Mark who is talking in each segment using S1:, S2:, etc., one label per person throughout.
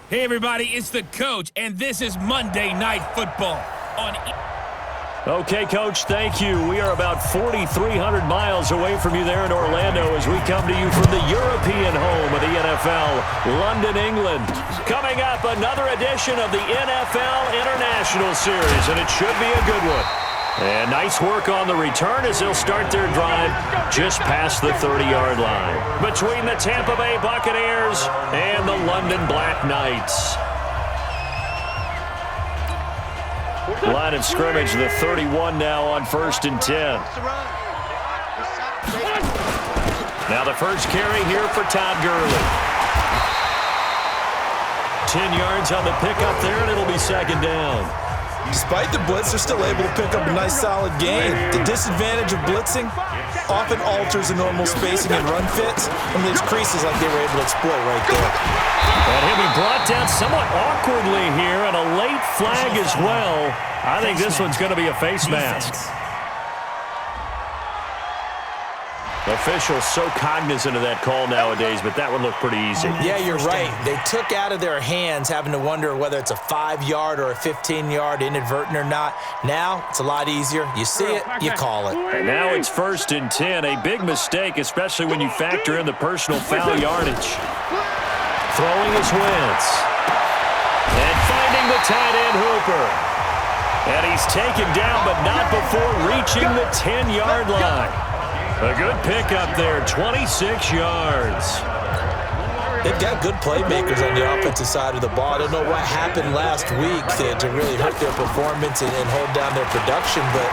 S1: Hey everybody, it's the coach, and this is Monday Night Football on
S2: Okay, Coach, thank you. We are about 4,300 miles away from you there in Orlando as we come to you from the European home of the NFL, London, England. Coming up, another edition of the NFL International Series, and it should be a good one. And nice work on the return as they'll start their drive just past the 30-yard line between the Tampa Bay Buccaneers and the London Black Knights. Line of scrimmage, the 31 now on 1st and 10. Now the first carry here for Todd Gurley. 10 yards on the pickup there, and it'll be 2nd down.
S3: Despite the blitz, they're still able to pick up a nice, solid gain. The disadvantage of blitzing often alters the normal spacing and run fits, and leaves creases like they were able to exploit right there.
S2: And he'll be brought down somewhat awkwardly here, and a late flag as well. I think this one's going to be a face mask. Officials so cognizant of that call nowadays, but that one looked pretty easy.
S3: Yeah, you're right. They took out of their hands having to wonder whether it's a 5-yard or a 15-yard inadvertent or not. Now, it's a lot easier. You see it, you call it.
S2: And now it's 1st and 10. A big mistake, especially when you factor in the personal foul yardage. Throwing is Wentz. And finding the tight end Hooper. And he's taken down, but not before reaching the 10-yard line. A good pickup there, 26 yards.
S3: They've got good playmakers on the offensive side of the ball. I don't know what happened last week to really hurt their performance and hold down their production, but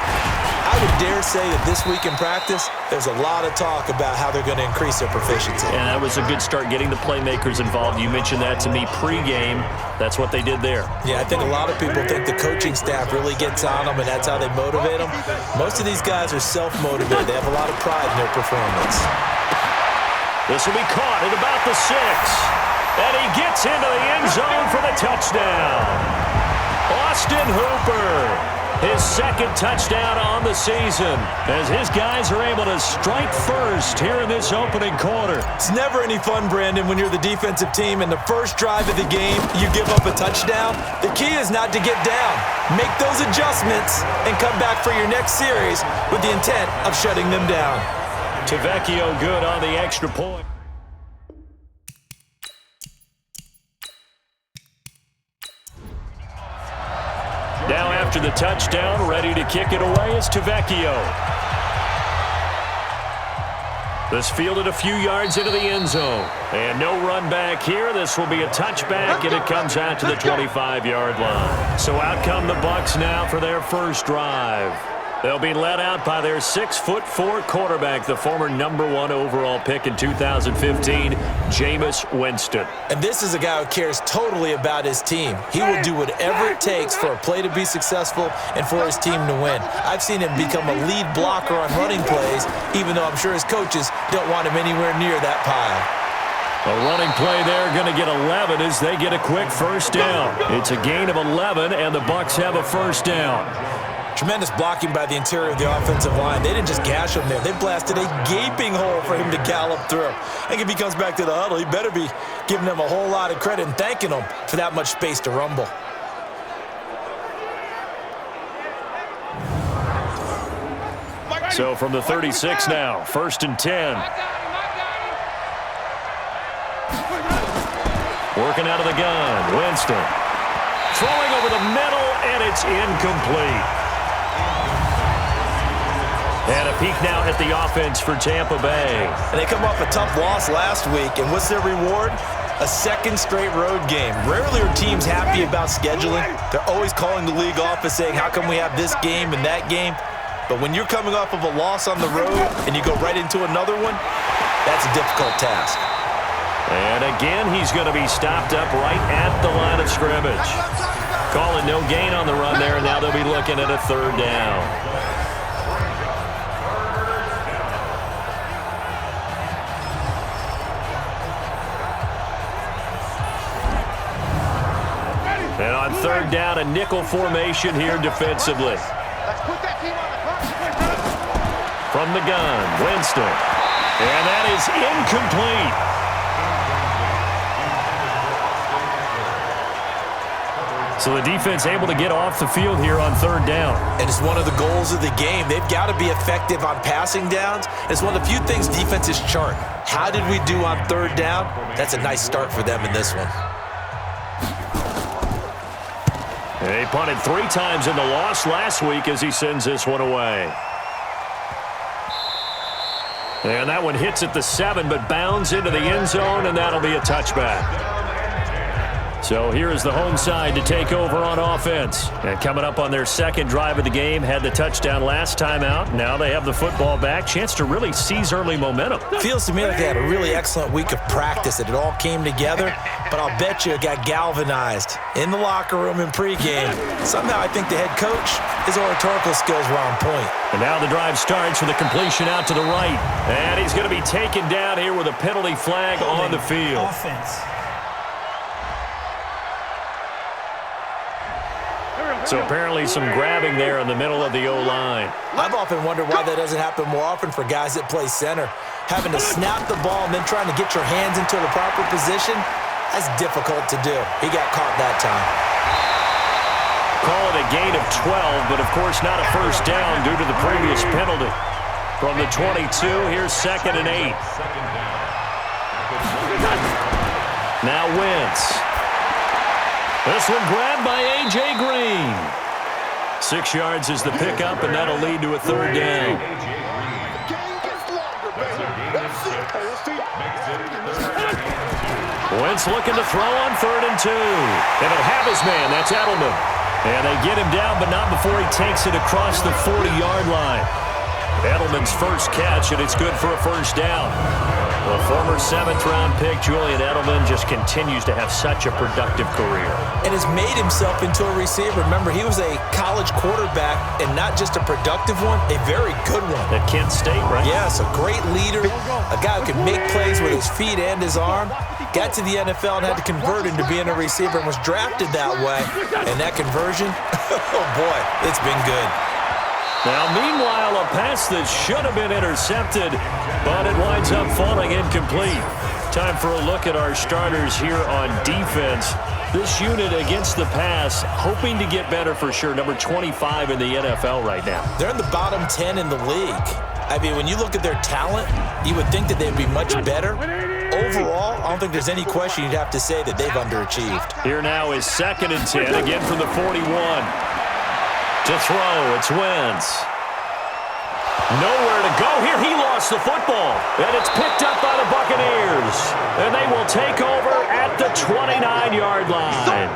S3: I would dare say that this week in practice, there's a lot of talk about how they're going to increase their proficiency.
S2: And that was a good start getting the playmakers involved. You mentioned that to me pregame. That's what they did there.
S3: Yeah, I think a lot of people think the coaching staff really gets on them, and that's how they motivate them. Most of these guys are self-motivated. They have a lot of pride in their performance.
S2: This will be caught at about the 6. And he gets into the end zone for the touchdown. Austin Hooper. His 2nd touchdown on the season as his guys are able to strike first here in this opening quarter.
S3: It's never any fun, Brandon, when you're the defensive team and the first drive of the game, you give up a touchdown. The key is not to get down. Make those adjustments and come back for your next series with the intent of shutting them down.
S2: Tavecchio good on the extra point. Now after the touchdown, ready to kick it away is Tavecchio. This fielded a few yards into the end zone. And no run back here. This will be a touchback, and it comes out to the 25-yard line. So out come the Bucs now for their first drive. They'll be led out by their 6'4" quarterback, the former #1 overall pick in 2015, Jameis Winston.
S3: And this is a guy who cares totally about his team. He will do whatever it takes for a play to be successful and for his team to win. I've seen him become a lead blocker on running plays, even though I'm sure his coaches don't want him anywhere near that pile.
S2: A running play there, going to get 11 as they get a quick first down. It's a gain of 11, and the Bucs have a first down.
S3: Tremendous blocking by the interior of the offensive line. They didn't just gash him there. They blasted a gaping hole for him to gallop through. I think if he comes back to the huddle, he better be giving them a whole lot of credit and thanking them for that much space to rumble.
S2: So from the 36 now, 1st and 10. Working out of the gun, Winston. Throwing over the middle, and it's incomplete. And a peek now at the offense for Tampa Bay.
S3: And they come off a tough loss last week, and what's their reward? A 2nd straight road game. Rarely are teams happy about scheduling. They're always calling the league office saying, how come we have this game and that game? But when you're coming off of a loss on the road and you go right into another one, that's a difficult task.
S2: And again, he's going to be stopped up right at the line of scrimmage. Calling no gain on the run there, and now they'll be looking at a 3rd down. And on 3rd down, a nickel formation here defensively. From the gun, Winston. And that is incomplete. So the defense able to get off the field here on third down.
S3: And it's one of the goals of the game. They've got to be effective on passing downs. It's one of the few things defenses chart. How did we do on third down? That's a nice start for them in this one.
S2: He punted 3 times in the loss last week as he sends this one away. And that one hits at the 7, but bounds into the end zone, and that'll be a touchback. So here is the home side to take over on offense. And coming up on their second drive of the game, had the touchdown last time out. Now they have the football back. Chance to really seize early momentum.
S3: Feels to me like they had a really excellent week of practice, that it all came together. But I'll bet you it got galvanized in the locker room in pregame. Somehow I think the head coach, his oratorical skills were on point.
S2: And now the drive starts with a completion out to the right. And he's going to be taken down here with a penalty flag on the field.
S4: Offense.
S2: So apparently some grabbing there in the middle of the O-line.
S3: I've often wondered why that doesn't happen more often for guys that play center. Having to snap the ball and then trying to get your hands into the proper position, that's difficult to do. He got caught that time.
S2: Call it a gain of 12, but of course not a first down due to the previous penalty. From the 22, here's 2nd and 8. Now Wentz. This one grabbed by A.J. Green. 6 yards is the pickup, and that'll lead to a third down. Wentz looking to throw on 3rd and 2. And he'll have his man. That's Edelman. And they get him down, but not before he takes it across the 40-yard line. Edelman's first catch, and it's good for a first down. The former 7th-round pick, Julian Edelman, just continues to have such a productive career.
S3: And has made himself into a receiver. Remember, he was a college quarterback, and not just a productive one, a very good one.
S2: At Kent State, right?
S3: Yes, a great leader, a guy who could make plays with his feet and his arm. Got to the NFL and had to convert into being a receiver and was drafted that way. And that conversion, oh boy, it's been good.
S2: Now, meanwhile, a pass that should have been intercepted, but it winds up falling incomplete. Time for a look at our starters here on defense. This unit against the pass, hoping to get better for sure. Number 25 in the NFL right now.
S3: They're in the bottom 10 in the league. I mean, when you look at their talent, you would think that they'd be much better. Overall, I don't think there's any question you'd have to say that they've underachieved.
S2: Here now is 2nd and 10, again from the 41. To throw, it's Wentz. Nowhere to go here. He lost the football. And it's picked up by the Buccaneers. And they will take over at the 29-yard line.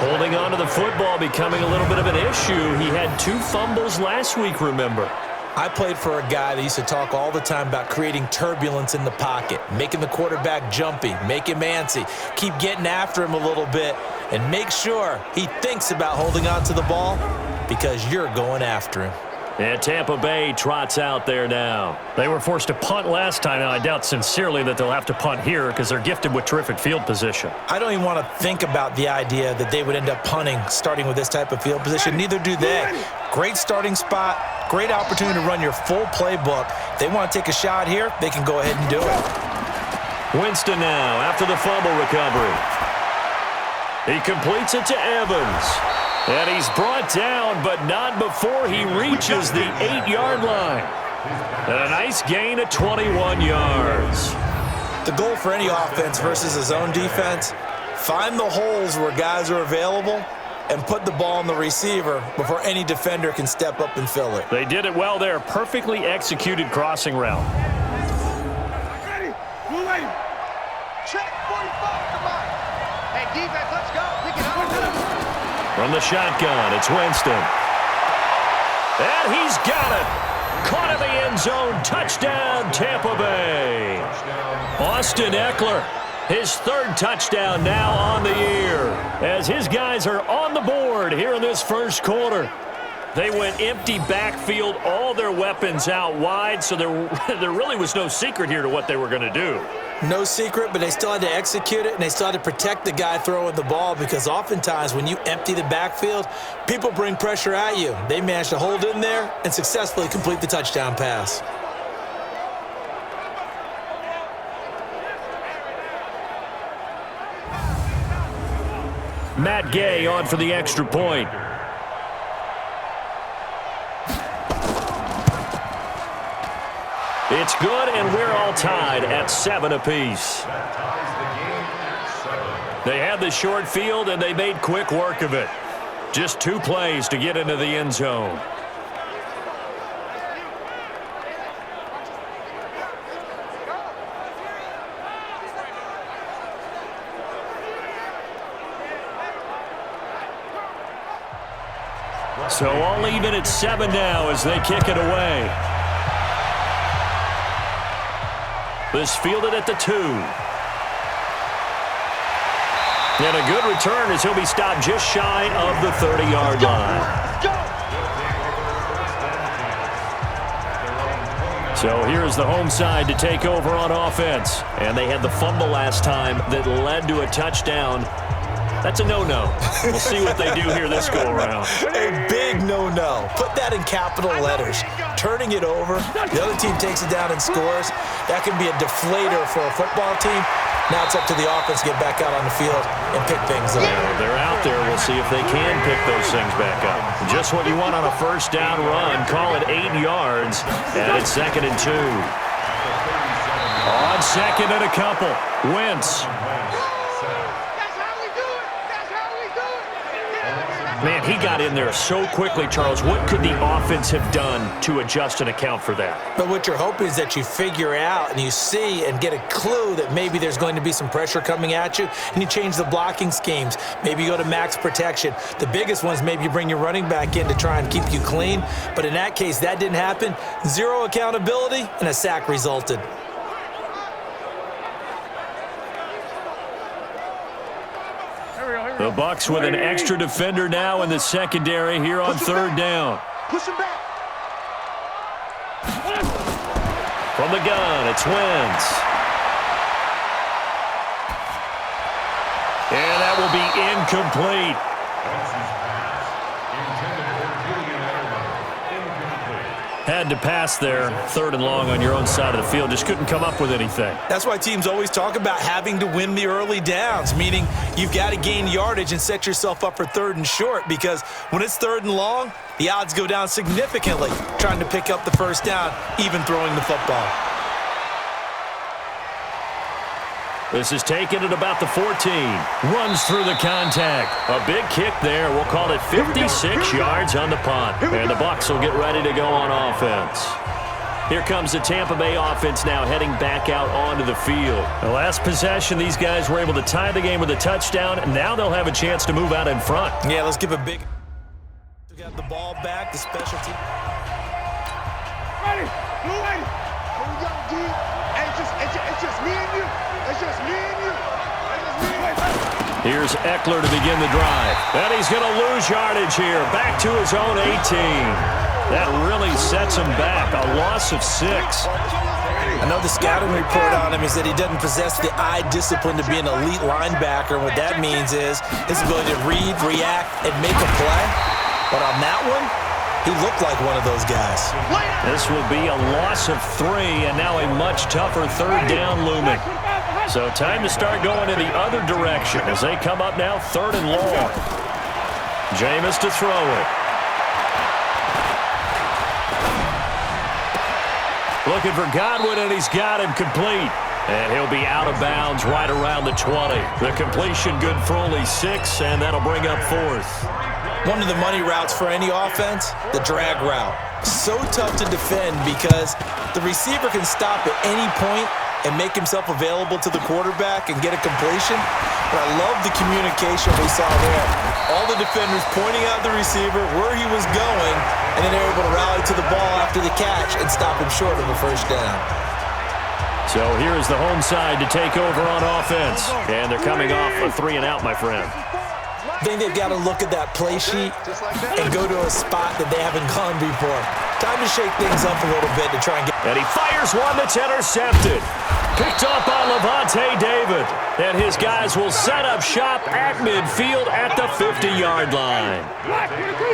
S2: Holding on to the football becoming a little bit of an issue. He had 2 fumbles last week, remember.
S3: I played for a guy that used to talk all the time about creating turbulence in the pocket, making the quarterback jumpy, make him antsy, keep getting after him a little bit, and make sure he thinks about holding on to the ball because you're going after him.
S2: And Tampa Bay trots out there now. They were forced to punt last time. Now, I doubt sincerely that they'll have to punt here because they're gifted with terrific field position.
S3: I don't even want to think about the idea that they would end up punting starting with this type of field position. Neither do they. Great starting spot, great opportunity to run your full playbook. If they want to take a shot here, they can go ahead and do it.
S2: Winston now after the fumble recovery. He completes it to Evans. And he's brought down, but not before he reaches the 8-yard line. And a nice gain of 21 yards.
S3: The goal for any offense versus his own defense, find the holes where guys are available and put the ball on the receiver before any defender can step up and fill it.
S2: They did it well there. Perfectly executed crossing route.
S5: Ready? Blue lane. Check 45. Come on. Hey, defense, let's go. Pick it up.
S2: From the shotgun, it's Winston. And he's got it. Caught in the end zone. Touchdown, Tampa Bay. Austin Eckler, his 3rd touchdown now on the year. As his guys are on the board here in this first quarter. They went empty backfield, all their weapons out wide, so there really was no secret here to what they were going to do.
S3: No secret, but they still had to execute it, and they still had to protect the guy throwing the ball because oftentimes when you empty the backfield, people bring pressure at you. They managed to hold in there and successfully complete the touchdown pass.
S2: Matt Gay on for the extra point. It's good, and we're all tied at 7 apiece. They had the short field, and they made quick work of it. Just 2 plays to get into the end zone. So all even at 7 now as they kick it away. This fielded at the 2. And a good return as he'll be stopped just shy of the 30-yard line. So here's the home side to take over on offense. And they had the fumble last time that led to a touchdown. That's a no-no. We'll see what they do here this go-around.
S3: A big no-no. Put that in capital letters. Turning it over, the other team takes it down and scores. That can be a deflator for a football team. Now it's up to the offense to get back out on the field and pick things up.
S2: They're out there. We'll see if they can pick those things back up. Just what you want on a first down run. Call it 8 yards, and it's 2nd and 2. On 2nd and a couple. Wentz. Man, he got in there so quickly, Charles. What could the offense have done to adjust and account for that?
S3: But what you're hoping is that you figure out and you see and get a clue that maybe there's going to be some pressure coming at you, and you change the blocking schemes. Maybe you go to max protection. The biggest one is maybe you bring your running back in to try and keep you clean. But in that case, that didn't happen. 0 accountability, and a sack resulted.
S2: The Bucs with an extra defender now in the secondary here on 3rd down.
S5: Push him back.
S2: From the gun, it's Wentz. And that will be incomplete. Had to pass there, 3rd and long on your own side of the field. Just couldn't come up with anything.
S3: That's why teams always talk about having to win the early downs, meaning you've got to gain yardage and set yourself up for 3rd and short, because when it's 3rd and long, the odds go down significantly trying to pick up the first down, even throwing the football.
S2: This is taken at about the 14. Runs through the contact. A big kick there. We'll call it 56 yards on the punt. And the Bucs will get ready to go on offense. Here comes the Tampa Bay offense now heading back out onto the field. The last possession, these guys were able to tie the game with a touchdown. And now they'll have a chance to move out in front.
S3: Yeah, let's give a big... We got the ball back, the special team.
S5: Ready. Blue lady. Here we go, D. Hey, it's just me and you. It's just me and you. It's just me and you.
S2: Here's Eckler to begin the drive. And he's going to lose yardage here. Back to his own 18. That really sets him back. A loss of 6.
S3: I know the scouting report on him is that he doesn't possess the eye discipline to be an elite linebacker. And what that means is his ability to read, react, and make a play. But on that one, he looked like one of those guys.
S2: This will be a loss of 3, and now a much tougher 3rd down looming. So time to start going in the other direction as they come up now 3rd and long. Jameis to throw it. Looking for Godwin, and he's got him complete. And he'll be out of bounds right around the 20. The completion good for only 6, and that'll bring up 4th.
S3: One of the money routes for any offense, the drag route. So tough to defend because the receiver can stop at any point and make himself available to the quarterback and get a completion. But I love the communication we saw there. All the defenders pointing out the receiver, where he was going, and then they're able to rally to the ball after the catch and stop him short of a first down.
S2: So here is the home side to take over on offense. And they're coming off a 3 and out, my friend.
S3: I think they've got to look at that play sheet and go to a spot that they haven't gone before. Time to shake things up a little bit to try and get...
S2: And he fires one that's intercepted. Picked up on Levante David. And his guys will set up shop at midfield at the 50-yard line.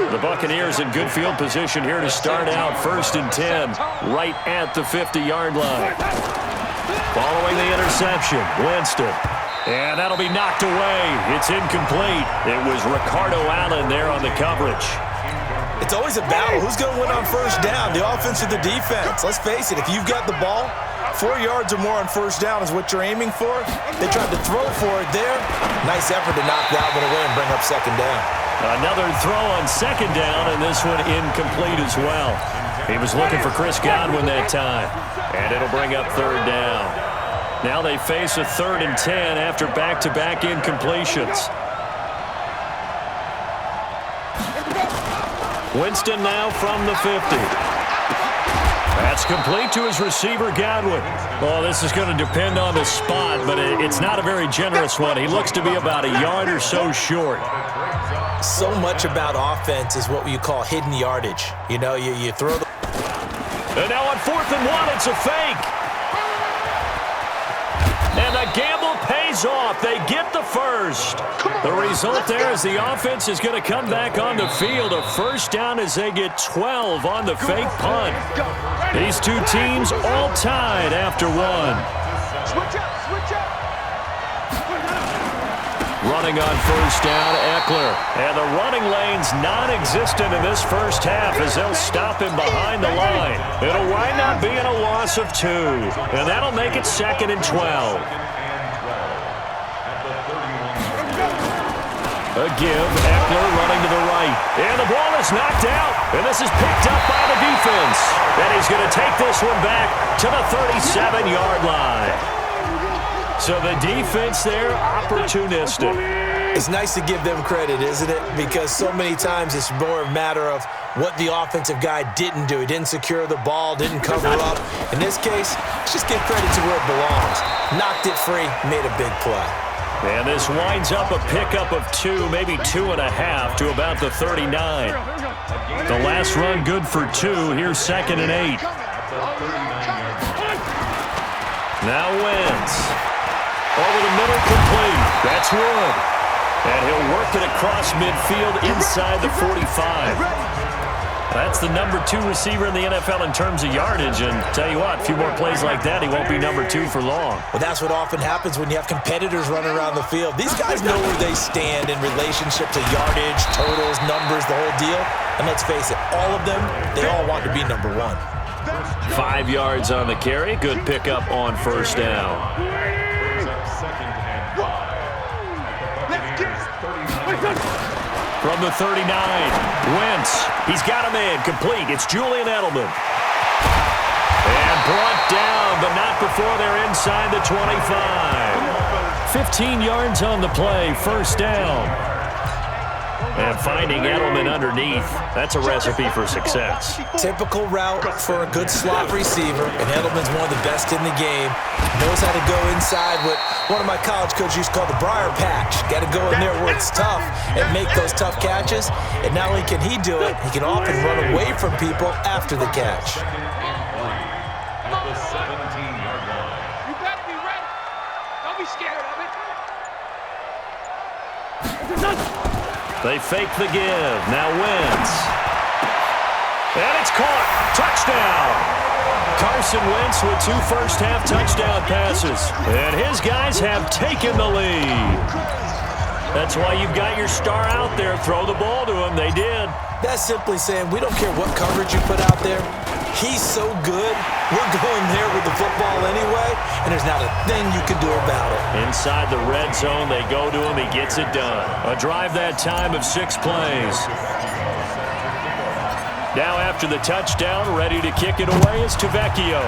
S2: The Buccaneers in good field position here to start out 1st and 10, right at the 50-yard line. Following the interception, Winston. And that'll be knocked away. It's incomplete. It was Ricardo Allen there on the coverage.
S3: It's always a battle. Who's going to win on first down, the offense or the defense? Let's face it, if you've got the ball, 4 yards or more on first down is what you're aiming for. They tried to throw for it there. Nice effort to knock that one away and bring up second down.
S2: Another throw on second down, and this one incomplete as well. He was looking for Chris Godwin that time, and it'll bring up third down. Now they face a 3rd and 10 after back-to-back incompletions. Winston now from the 50. That's complete to his receiver, Godwin. Well, this is going to depend on the spot, but it's not a very generous one. He looks to be about a yard or so short.
S3: So much about offense is what you call hidden yardage. You know, you throw the...
S2: And now on 4th and 1, it's a fake. And the gamble pays off. They get the first. The result there is the offense is going to come back on the field. A first down as they get 12 on the fake punt. These two teams all tied after one.
S5: Switch up.
S2: Running on first down, Eckler. And the running lane's non-existent in this first half as they'll stop him behind the line. It'll wind up being a loss of 2. And that'll make it 2nd and 12. A give, Eckler running to the right. And the ball is knocked out. And this is picked up by the defense. And he's going to take this one back to the 37-yard line. So the defense there, opportunistic.
S3: It's nice to give them credit, isn't it? Because so many times it's more a matter of what the offensive guy didn't do. He didn't secure the ball, didn't cover up. In this case, let's just give credit to where it belongs. Knocked it free, made a big play.
S2: And this winds up a pickup of 2, maybe 2.5 to about the 39. The last run good for 2. Here's 2nd and 8. Now Wentz. Over the middle, complete. That's Wood. And he'll work it across midfield inside the 45. That's the number 2 receiver in the NFL in terms of yardage. And tell you what, a few more plays like that, he won't be number 2 for long.
S3: Well, that's what often happens when you have competitors running around the field. These guys know where they stand in relationship to yardage, totals, numbers, the whole deal. And let's face it, all of them, they all want to be number 1.
S2: 5 yards on the carry. Good pickup on first down. From the 39, Wentz. He's got a man complete. It's Julian Edelman. And brought down, but not before they're inside the 25. 15 yards on the play, first down. And finding Edelman underneath, that's a recipe for success.
S3: Typical route for a good slot receiver, and Edelman's one of the best in the game. Knows how to go inside what one of my college coaches used to call the briar patch. Got to go in there where it's tough and make those tough catches. And not only can he do it, he can often run away from people after the catch.
S5: The 17-yard line. You better be ready. Don't be scared of it.
S2: They fake the give. Now Wentz. And it's caught. Touchdown. Carson Wentz with 2 first-half touchdown passes. And his guys have taken the lead. That's why you've got your star out there. Throw the ball to him. They did.
S3: That's simply saying we don't care what coverage you put out there. He's so good. We're going there with the football anyway, and there's not a thing you can do about it.
S2: Inside the red zone, they go to him. He gets it done. A drive that time of 6 plays. Now after the touchdown, ready to kick it away is Tavecchio.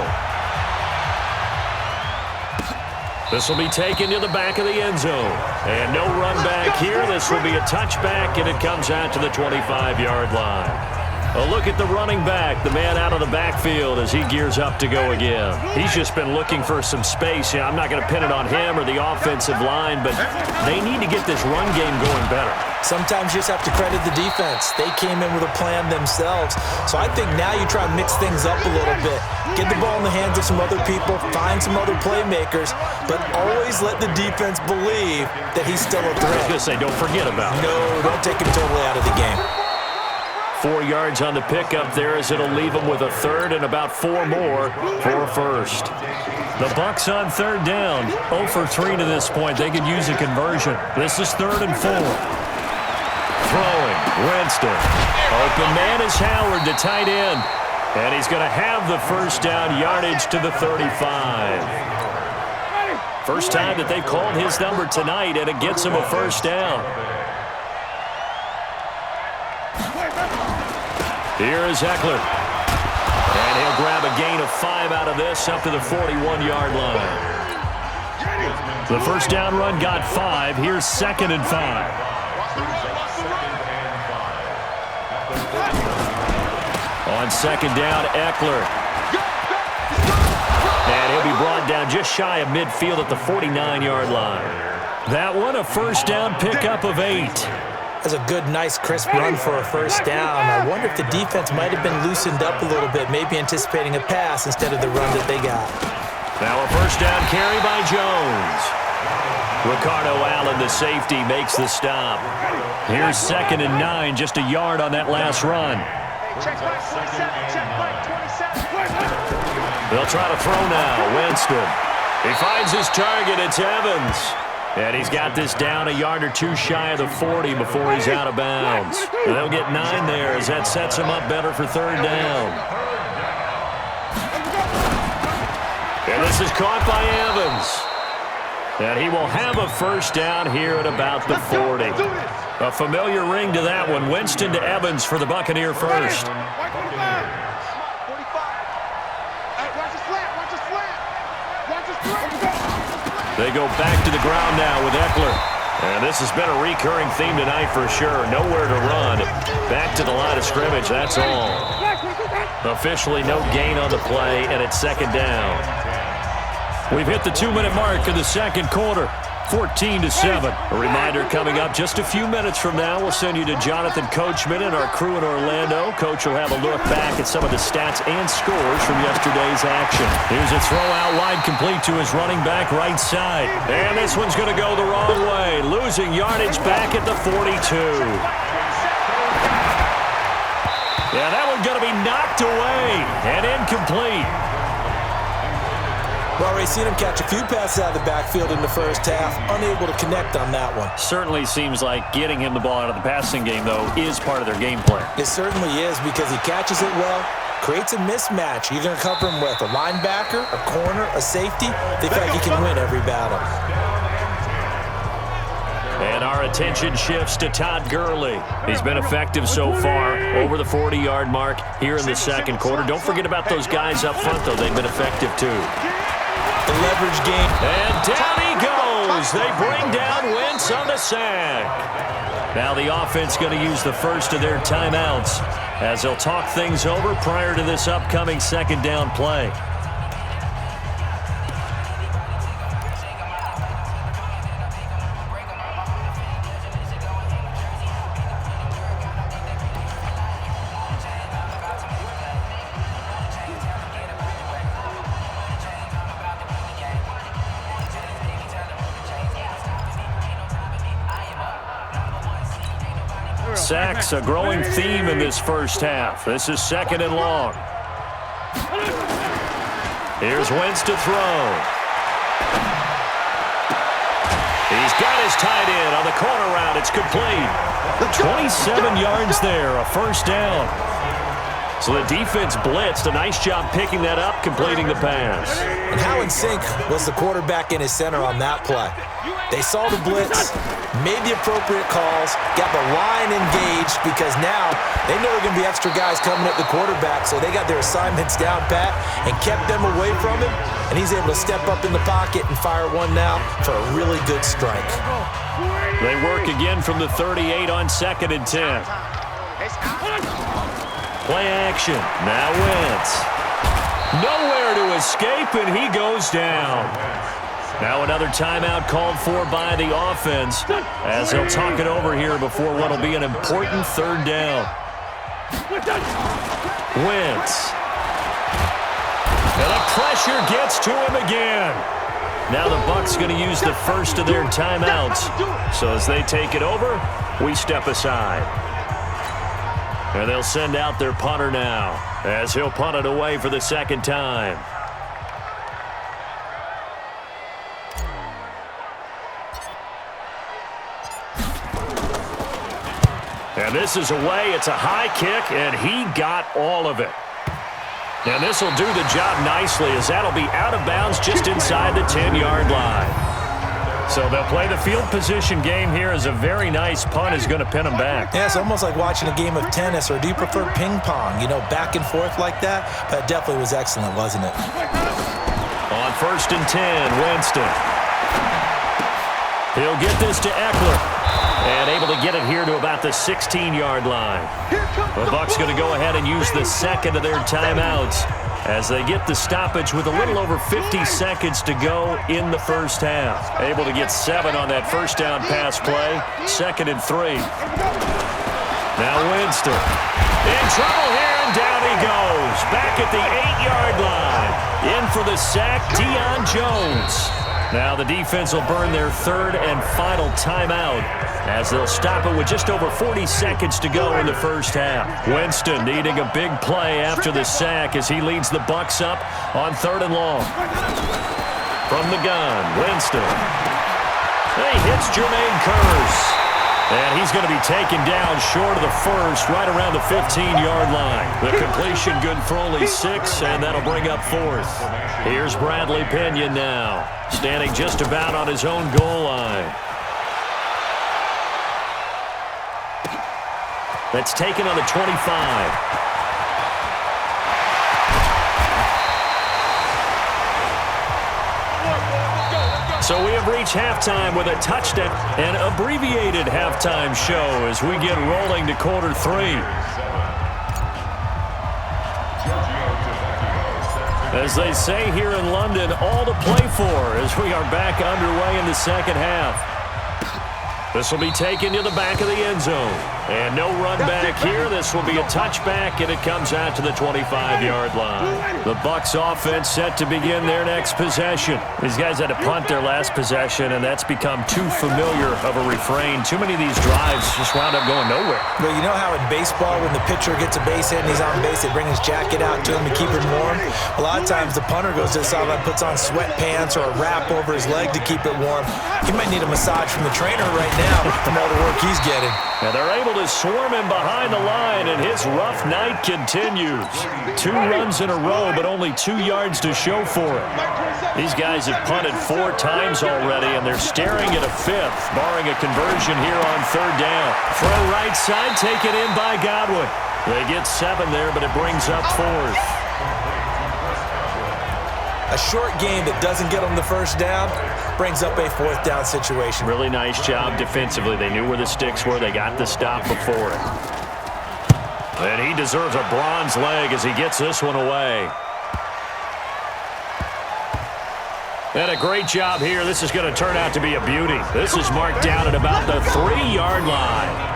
S2: This will be taken to the back of the end zone. And no run back here. This will be a touchback, and it comes out to the 25-yard line. A look at the running back, the man out of the backfield as he gears up to go again. He's just been looking for some space. Yeah, I'm not going to pin it on him or the offensive line, but they need to get this run game going better.
S3: Sometimes you just have to credit the defense. They came in with a plan themselves. So I think now you try and mix things up a little bit. Get the ball in the hands of some other people, find some other playmakers, but always let the defense believe that he's still a threat.
S2: I was going to say, don't forget about it.
S3: No, don't take him totally out of the game.
S2: 4 yards on the pickup there as it'll leave them with a third and about 4 more for a first. The Bucs on third down. 0 for 3 to this point. They could use a conversion. This is 3rd and 4. Throwing, Winston. Open man is Howard, the tight end. And he's going to have the first down, yardage to the 35. First time that they've called his number tonight, and it gets him a first down. Here is Eckler. And he'll grab a gain of 5 out of this up to the 41-yard line. The first down run got 5. Here's 2nd and 5. On 2nd down, Eckler. And he'll be brought down just shy of midfield at the 49-yard line. That one, a first down pickup of 8.
S3: That's a good, nice, crisp run for a first down. I wonder if the defense might have been loosened up a little bit, maybe anticipating a pass instead of the run that they got.
S2: Now a first down carry by Jones. Ricardo Allen, the safety, makes the stop. Here's 2nd and 9, just a yard on that last run.
S5: Check right, 27, check right, 27.
S2: They'll try to throw now. Winston. He finds his target. It's Evans. And he's got this down a yard or 2 shy of the 40 before he's out of bounds. And they'll get 9 there as that sets him up better for 3rd down. And this is caught by Evans. And he will have a first down here at about the 40. A familiar ring to that one. Winston to Evans for the Buccaneer first. They go back to the ground now with Eckler. And this has been a recurring theme tonight for sure. Nowhere to run. Back to the line of scrimmage, that's all. Officially no gain on the play, and it's 2nd down. We've hit the 2-minute mark of the 2nd quarter. 14-7. A reminder coming up just a few minutes from now. We'll send you to Jonathan Coachman and our crew in Orlando. Coach will have a look back at some of the stats and scores from yesterday's action. Here's a throw out wide complete to his running back right side. And this one's going to go the wrong way. Losing yardage back at the 42. Yeah, that one's going to be knocked away and incomplete.
S3: We've already seen him catch a few passes out of the backfield in the first half, unable to connect on that one.
S2: Certainly seems like getting him the ball out of the passing game, though, is part of their game plan.
S3: It certainly is because he catches it well, creates a mismatch. You're going to cover him with a linebacker, a corner, a safety. They feel like he can win every battle.
S2: And our attention shifts to Todd Gurley. He's been effective so far over the 40-yard mark here in the 2nd quarter. Don't forget about those guys up front, though. They've been effective, too.
S3: The leverage game.
S2: And down he goes. They bring down Wentz on the sack. Now the offense going to use the first of their timeouts as they'll talk things over prior to this upcoming 2nd down play. Sacks, a growing theme in this first half. This is 2nd and long. Here's Wentz to throw. He's got his tight end on the corner route. It's complete. 27 yards there, a first down. So the defense blitzed. A nice job picking that up, completing the pass.
S3: And how in sync was the quarterback in his center on that play? They saw the blitz, made the appropriate calls, got the line engaged because now they know there are going to be extra guys coming at the quarterback, so they got their assignments down pat and kept them away from him, and he's able to step up in the pocket and fire one now for a really good strike.
S2: They work again from the 38 on 2nd and 10. Play action. Now Wentz. Nowhere to escape, and he goes down. Now another timeout called for by the offense as they'll talk it over here before what will be an important 3rd down. Wentz. And the pressure gets to him again. Now the Bucs going to use the first of their timeouts. So as they take it over, we step aside. And they'll send out their punter now as he'll punt it away for the second time. And this is away. It's a high kick, and he got all of it. And this will do the job nicely as that'll be out of bounds just inside the 10-yard line. So they'll play the field position game here as a very nice punt is going to pin them back.
S3: Yeah, it's almost like watching a game of tennis, or do you prefer ping pong? You know, back and forth like that? But it definitely was excellent, wasn't it?
S2: On 1st and 10, Winston. He'll get this to Eckler. And able to get it here to about the 16-yard line. The Bucs going to go ahead and use the second of their timeouts as they get the stoppage with a little over 50 seconds to go in the first half. Able to get 7 on that first down pass play. 2nd and 3. Now Winston. In trouble here, and down he goes. Back at the 8-yard line. In for the sack, Deion Jones. Now the defense will burn their 3rd and final timeout as they'll stop it with just over 40 seconds to go in the first half. Winston needing a big play after the sack as he leads the Bucs up on 3rd and long. From the gun, Winston. He hits Jermaine Kearse. And he's going to be taken down short of the first, right around the 15-yard line. The completion good for only 6, and that'll bring up 4th. Here's Bradley Pinion now, standing just about on his own goal line. That's taken on the 25. So we have reached halftime with a touchdown, an abbreviated halftime show as we get rolling to quarter 3. As they say here in London, all to play for as we are back underway in the second half. This will be taken to the back of the end zone. And no run back here. This will be a touchback, and it comes out to the 25-yard line. The Bucs offense set to begin their next possession. These guys had to punt their last possession, and that's become too familiar of a refrain. Too many of these drives just wound up going nowhere.
S3: Well, you know how in baseball, when the pitcher gets a base hit and he's on base, they bring his jacket out to him to keep him warm? A lot of times the punter goes to the sideline, puts on sweatpants or a wrap over his leg to keep it warm. He might need a massage from the trainer right now from all the work he's getting.
S2: And they're able to swarm him behind the line, and his rough night continues. 2 runs in a row, but only 2 yards to show for it. These guys have punted 4 times already, and they're staring at a 5th, barring a conversion here on 3rd down. Throw right side, taken in by Godwin. They get 7 there, but it brings up 4th.
S3: A short game that doesn't get them the first down brings up a 4th down situation.
S2: Really nice job defensively. They knew where the sticks were. They got the stop before it. And he deserves a bronze leg as he gets this one away. And a great job here. This is going to turn out to be a beauty. This is marked down at about the 3-yard line.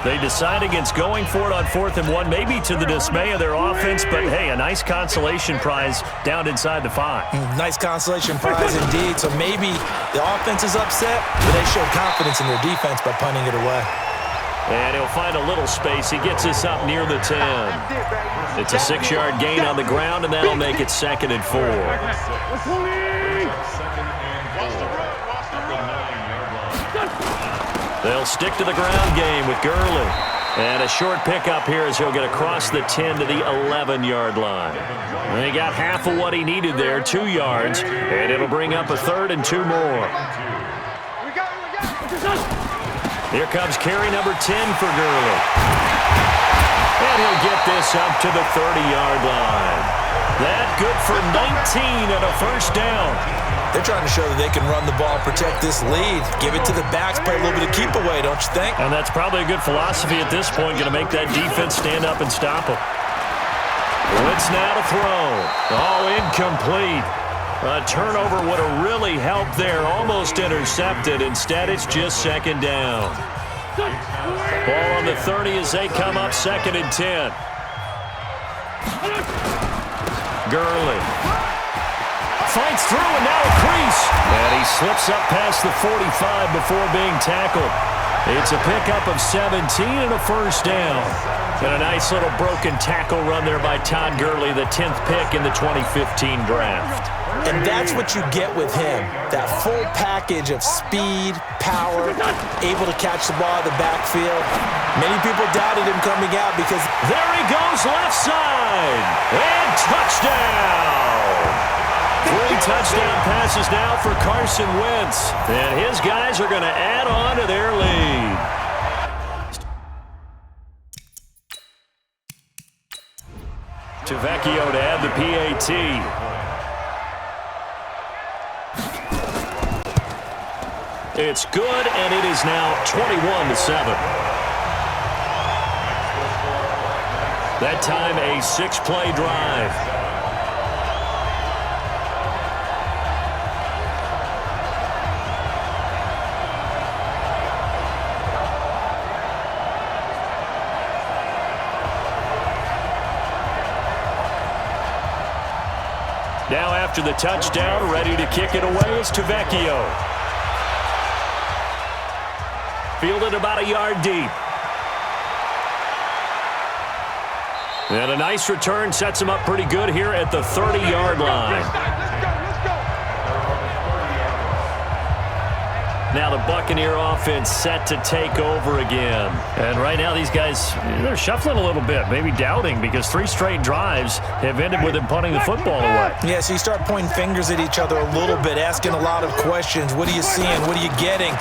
S2: They decide against going for it on 4th and 1, maybe to the dismay of their offense, but hey, a nice consolation prize down inside the 5.
S3: Nice consolation prize indeed. So maybe the offense is upset, but they showed confidence in their defense by punting it away.
S2: And he'll find a little space. He gets this up near the 10. It's a 6-yard gain on the ground, and that'll make it 2nd and 4. They'll stick to the ground game with Gurley. And a short pickup here as he'll get across the 10 to the 11-yard line. And he got half of what he needed there, 2 yards, and it'll bring up a 3rd and 2 more. Here comes carry number 10 for Gurley. And he'll get this up to the 30-yard line. That good for 19 and a first down.
S3: They're trying to show that they can run the ball, protect this lead, give it to the backs, play a little bit of keep away, don't you think?
S2: And that's probably a good philosophy at this point, going to make that defense stand up and stop them. Wentz now to throw. Oh, incomplete. A turnover would have really helped there, almost intercepted. Instead, it's just 2nd down. Ball on the 30 as they come up 2nd and 10. Gurley. Fights through, and now a crease. And he slips up past the 45 before being tackled. It's a pickup of 17 and a first down. And a nice little broken tackle run there by Todd Gurley, the 10th pick in the 2015 draft.
S3: And that's what you get with him, that full package of speed, power, able to catch the ball in the backfield. Many people doubted him coming out because
S2: there he goes left side, and touchdown! 3 touchdown passes now for Carson Wentz, and his guys are going to add on to their lead. Vecchio to add the PAT. It's good, and it is now 21-7. That time a 6-play drive. Now after the touchdown, ready to kick it away is Vecchio. Fielded about a yard deep. And a nice return sets him up pretty good here at the 30-yard line. Now the Buccaneer offense set to take over again. And right now these guys, they're shuffling a little bit, maybe doubting, because 3 straight drives have ended with them punting the football away.
S3: Yeah, so you start pointing fingers at each other a little bit, asking a lot of questions. What are you seeing? What are you getting?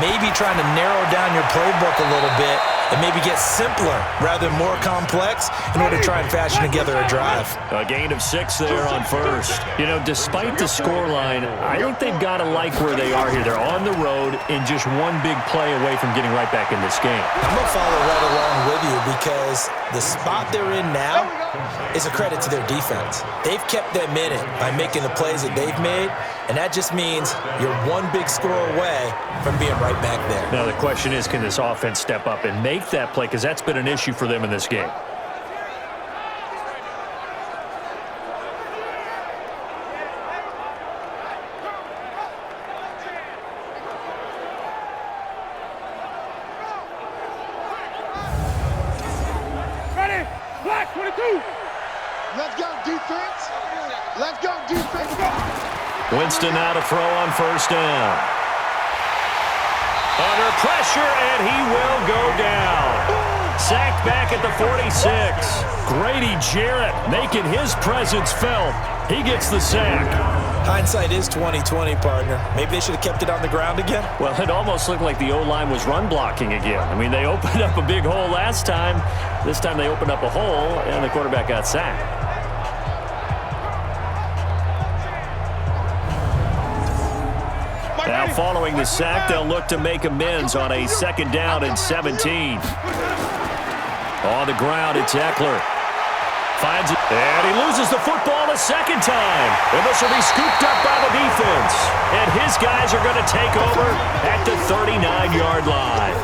S3: Maybe trying to narrow down your playbook a little bit and maybe get simpler rather than more complex in order to try and fashion together a drive.
S2: A gain of 6 there on first. You know, despite the scoreline, I think they've got to like where they are here. They're on the road and just one big play away from getting right back in this game.
S3: I'm going to follow right along with you because the spot they're in now is a credit to their defense. They've kept them in it by making the plays that they've made, and that just means you're one big score away from being right back there.
S2: Now the question is, can this offense step up and make that play, because that's been an issue for them in this game.
S5: Ready? Black 22. Let's go, defense. Let's go, defense.
S2: Winston now to throw on first down. Under pressure, and he will go down. Sacked back at the 46. Grady Jarrett making his presence felt. He gets the sack.
S3: Hindsight is 20/20, partner. Maybe they should have kept it on the ground again.
S2: Well, it almost looked like the O-line was run blocking again. I mean, they opened up a big hole last time. This time they opened up a hole, and the quarterback got sacked. Now following the sack, they'll look to make amends on a 2nd down and 17. On the ground, it's Eckler. Finds it, and he loses the football a 2nd time. And this will be scooped up by the defense. And his guys are going to take over at the 39-yard line.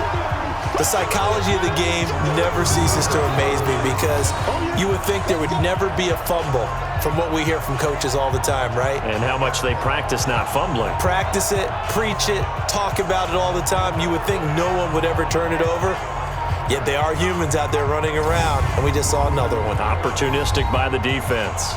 S3: The psychology of the game never ceases to amaze me because you would think there would never be a fumble from what we hear from coaches all the time, right?
S2: And how much they practice not fumbling.
S3: Practice it, preach it, talk about it all the time. You would think no one would ever turn it over. Yet they are humans out there running around, and we just saw another one.
S2: Opportunistic by the defense.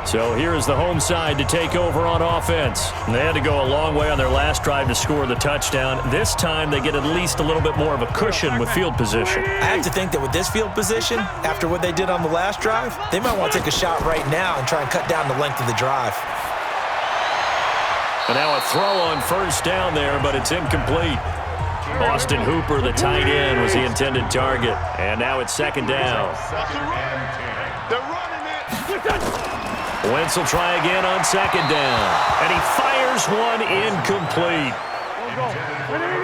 S2: So here is the home side to take over on offense. And they had to go a long way on their last drive to score the touchdown. This time they get at least a little bit more of a cushion with field position.
S3: I have to think that with this field position, after what they did on the last drive, they might want to take a shot right now and try and cut down the length of the drive.
S2: And now a throw on first down there, but it's incomplete. Austin Hooper, the tight end, was the intended target. And now it's 2nd down. Wentz will try again on 2nd down. And he fires one incomplete.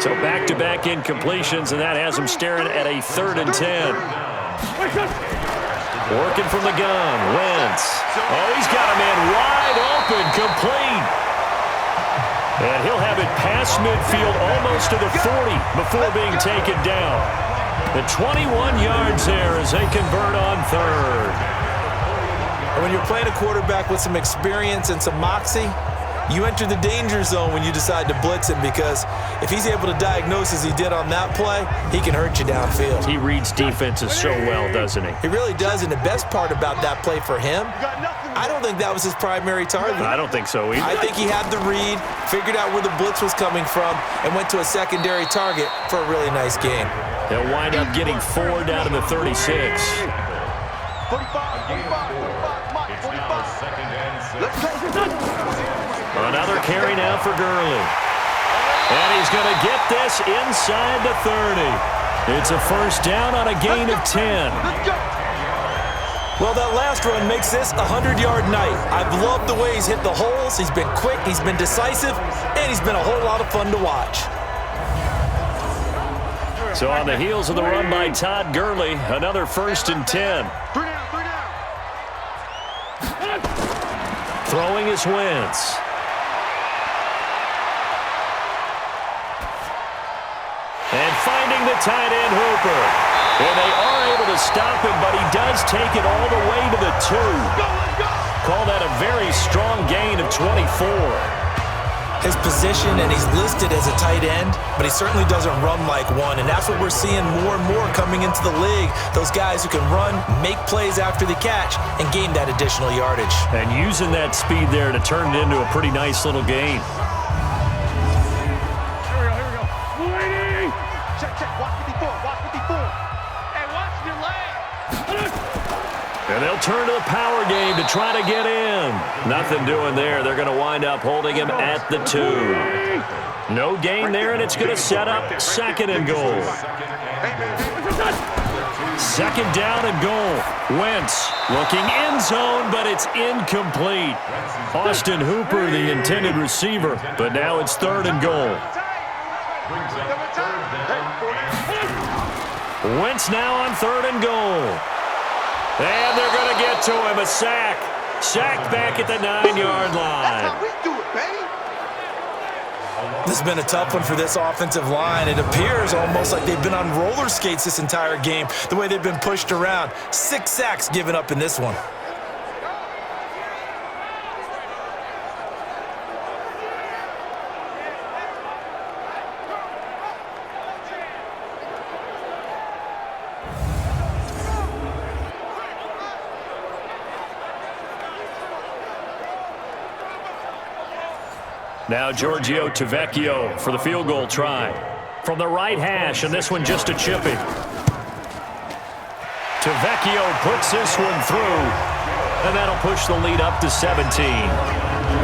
S2: So back-to-back incompletions, and that has him staring at a 3rd and 10. Working from the gun, Wentz. Oh, he's got a man wide open, complete. And he'll have it past midfield almost to the 40 before being taken down. The 21 yards there as they convert on 3rd.
S3: And when you're playing a quarterback with some experience and some moxie, You enter the danger zone when you decide to blitz him, because if he's able to diagnose as he did on that play, he can hurt you downfield.
S2: He reads defenses so well, doesn't he?
S3: He really does, and the best part about that play for him, I don't think that was his primary target.
S2: I don't think so either.
S3: I think he had the read, figured out where the blitz was coming from, and went to a secondary target for a really nice game.
S2: They'll wind up getting 4 down to the 36.
S5: 45.
S2: Another carry now for Gurley. And he's going to get this inside the 30. It's a first down on a gain of 10.
S3: Well, that last run makes this a 100-yard night. I've loved the way he's hit the holes. He's been quick, he's been decisive, and he's been a whole lot of fun to watch.
S2: So on the heels of the run by Todd Gurley, another first and 10. Throwing is Wentz. And finding the tight end, Hooper. And they are able to stop him, but he does take it all the way to the 2. Call that a very strong gain of 24.
S3: His position, and he's listed as a tight end, but he certainly doesn't run like one, and that's what we're seeing more and more coming into the league. Those guys who can run, make plays after the catch, and gain that additional yardage.
S2: And using that speed there to turn it into a pretty nice little gain. And they'll turn to the power game to try to get in. Nothing doing there. They're going to wind up holding him at the 2. No gain there, and it's going to set up 2nd and goal. 2nd down and goal. Wentz looking end zone, but it's incomplete. Austin Hooper, the intended receiver, but now it's 3rd and goal. Wentz now on 3rd and goal. And they're going to get to him, a sack. Sacked back at the 9-yard line.
S5: That's how we do it, baby.
S3: This has been a tough one for this offensive line. It appears almost like they've been on roller skates this entire game, the way they've been pushed around. 6 sacks given up in this one.
S2: Now Giorgio Tavecchio for the field goal try. From the right hash, and this one just a chipping. Tavecchio puts this one through, and that'll push the lead up to 17.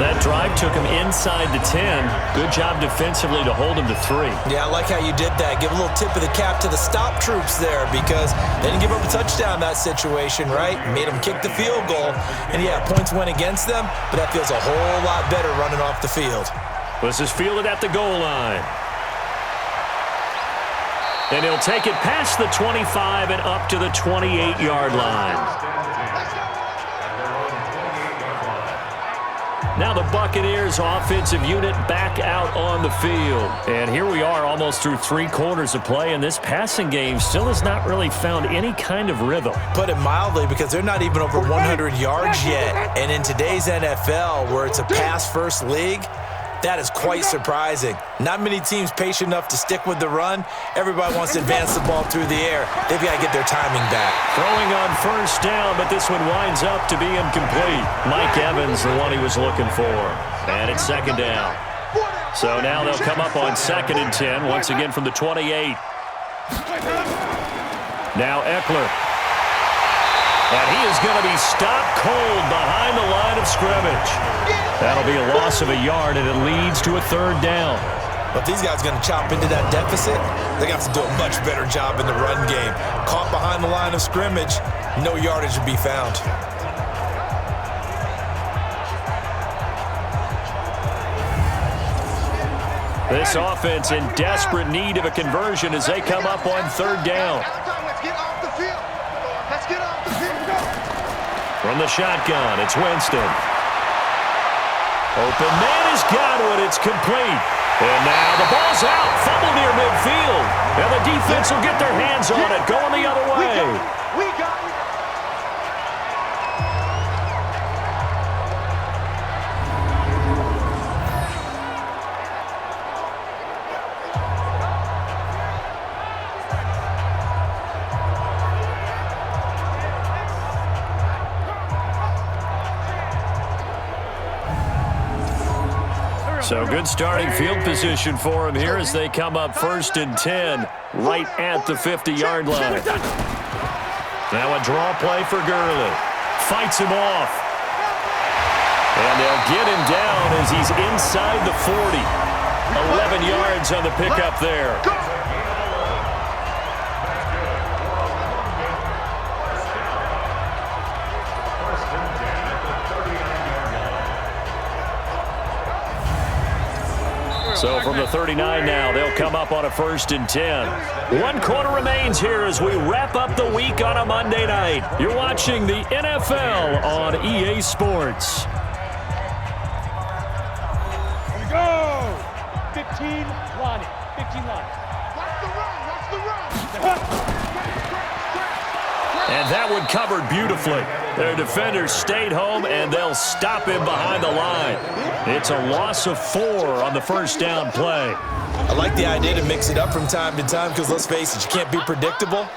S2: That drive took him inside the 10. Good job defensively to hold him to 3.
S3: Yeah, I like how you did that. Give a little tip of the cap to the stop troops there, because they didn't give up a touchdown in that situation, right? Made them kick the field goal. And yeah, points went against them, but that feels a whole lot better running off the field.
S2: This is fielded at the goal line. And he'll take it past the 25 and up to the 28-yard line. Now the Buccaneers offensive unit back out on the field. And here we are almost through 3 quarters of play, and this passing game still has not really found any kind of rhythm.
S3: Put it mildly, because they're not even over 100 yards yet. And in today's NFL, where it's a pass-first league, that is quite surprising. Not many teams patient enough to stick with the run. Everybody wants to advance the ball through the air. They've got to get their timing back.
S2: Throwing on first down, but this one winds up to be incomplete. Mike Evans, the one he was looking for. And it's 2nd down. So now they'll come up on 2nd and 10, once again from the 28. Now Eckler. And he is going to be stopped cold behind the line of scrimmage. That'll be a loss of a yard, and it leads to a 3rd down.
S3: But these guys are going to chop into that deficit. They're going to have to do a much better job in the run game. Caught behind the line of scrimmage, no yardage would be found.
S2: This offense in desperate need of a conversion as they come up on 3rd down.
S5: Let's get off the field. Let's get off the field.
S2: From the shotgun, it's Winston. Open man is Godwin. It's complete. And now the ball's out. Fumble near midfield. And the defense will get their hands on it. Going the other way.
S5: We got it.
S2: So good starting field position for him here as they come up 1st and 10 right at the 50-yard line. Now a draw play for Gurley. Fights him off. And they'll get him down as he's inside the 40. 11 yards on the pickup there. So from the 39 now, they'll come up on a 1st and 10. 1 quarter remains here as we wrap up the week on a Monday night. You're watching the NFL on EA Sports.
S5: Here we go. 15, 20. 15 line. Watch the run.
S2: And that one covered beautifully. Their defenders stayed home, and they'll stop him behind the line. It's a loss of 4 on the 1st down play.
S3: I like the idea to mix it up from time to time because, let's face it, you can't be predictable.